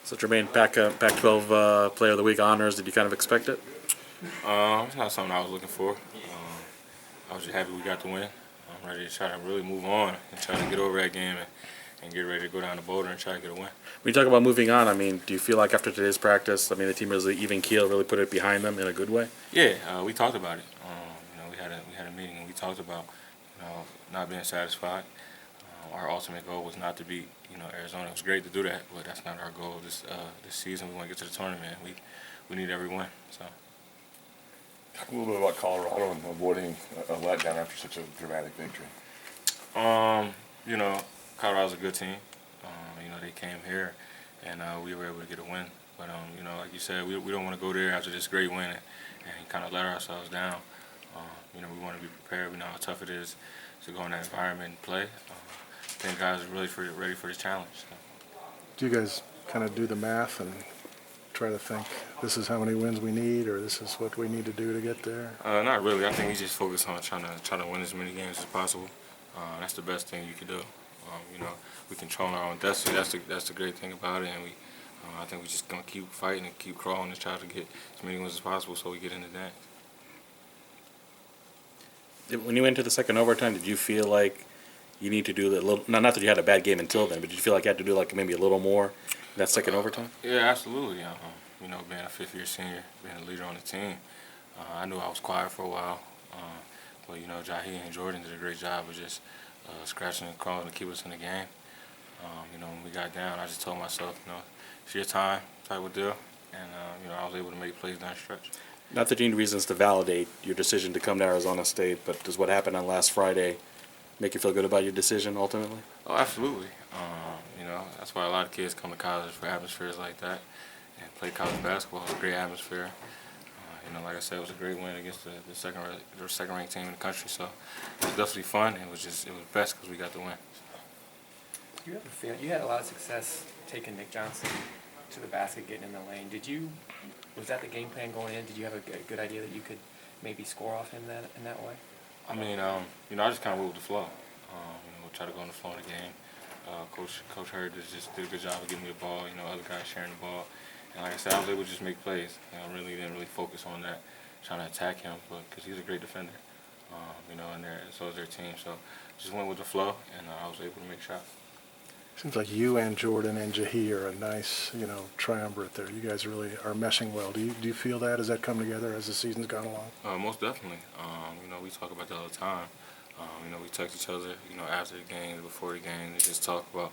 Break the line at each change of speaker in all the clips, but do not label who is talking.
So Jermaine, Pac-12 Player of the Week honors. Did you kind of expect it?
It's not something I was looking for. I was just happy we got the win. I'm ready to try to really move on and try to get over that game and get ready to go down to Boulder and try to get a win.
When you talk about moving on, I mean, do you feel like after today's practice, I mean, the team was even keel, really put it behind them in a good way?
Yeah, we talked about it. We had a meeting and we talked about not being satisfied. Our ultimate goal was not to beat Arizona. It was great to do that, but that's not our goal this season. We want to get to the tournament. We need every win. So.
Talk a little bit about Colorado and avoiding a letdown after such a dramatic victory.
Colorado's a good team. They came here and we were able to get a win. But like you said, we don't want to go there after this great win and kind of let ourselves down. We want to be prepared. We know how tough it is to go in that environment and play. I think guys are really ready for this challenge. So.
Do you guys kind of do the math and try to think this is how many wins we need, or this is what we need to do to get there?
Not really. I think we just focus on trying to win as many games as possible. That's the best thing you can do. We control our own destiny. That's the great thing about it, and I think we're just gonna keep fighting and keep crawling and try to get as many wins as possible so we get into that.
When you went into the second overtime, did you feel like you need to do a little? Not that you had a bad game until then, but did you feel like you had to do like maybe a little more in that second overtime?
Yeah, absolutely. Being a fifth-year senior, being a leader on the team, I knew I was quiet for a while. But Jahi and Jordan did a great job of just scratching and crawling to keep us in the game. When we got down, I just told myself, it's your time, type of deal, and I was able to make plays down the stretch.
Not that you need reasons to validate your decision to come to Arizona State, but does what happened on last Friday make you feel good about your decision ultimately?
Oh, absolutely. That's why a lot of kids come to college for atmospheres like that and play college basketball. It's a great atmosphere. Like I said, it was a great win against the second-ranked team in the country. So it was definitely fun. It was best because we got the win.
You have a feeling you had a lot of success taking Nick Johnson to the basket, getting in the lane. Was that the game plan going in? Did you have a good idea that you could maybe score off him in that way?
I mean, I just kind of went with the flow. Try to go on the flow in the game. Coach Hurd just did a good job of getting me the ball. Other guys sharing the ball, and like I said, I was able to just make plays. I really didn't focus on that, trying to attack him, but because he's a great defender, and so is their team. So just went with the flow, and I was able to make shots.
Seems like you and Jordan and Jahi are a nice, triumvirate there. You guys really are meshing well. Do you feel that? Does that come together as the season's gone along?
Most definitely. We talk about that all the time. We text each other, after the game, before the game, to just talk about,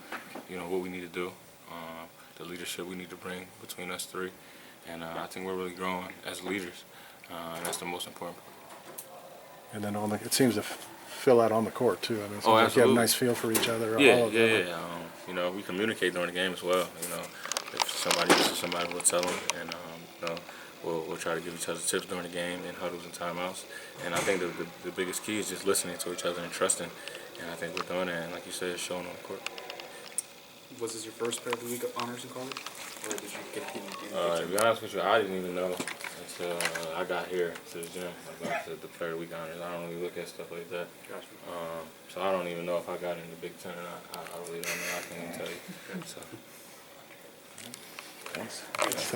what we need to do, the leadership we need to bring between us three. And I think we're really growing as leaders, and that's the most important part.
And then it seems to fill out on the court, too. I mean, it seems like you have a nice feel for each other.
Yeah. We communicate during the game as well. If somebody will tell them, and we'll try to give each other tips during the game in huddles and timeouts. And I think the biggest key is just listening to each other and trusting. And I think we're doing that. And like you said, it's showing on the court.
Was this your first Player of the Week honors in college, or did you get
to be honest with you, I didn't even know until I got here to the gym about the Player of the Week honors. I don't really look at stuff like that.
Gotcha.
So I don't even know if I got in the Big Ten or not. I really don't know. I can't even tell you. So.
Thanks.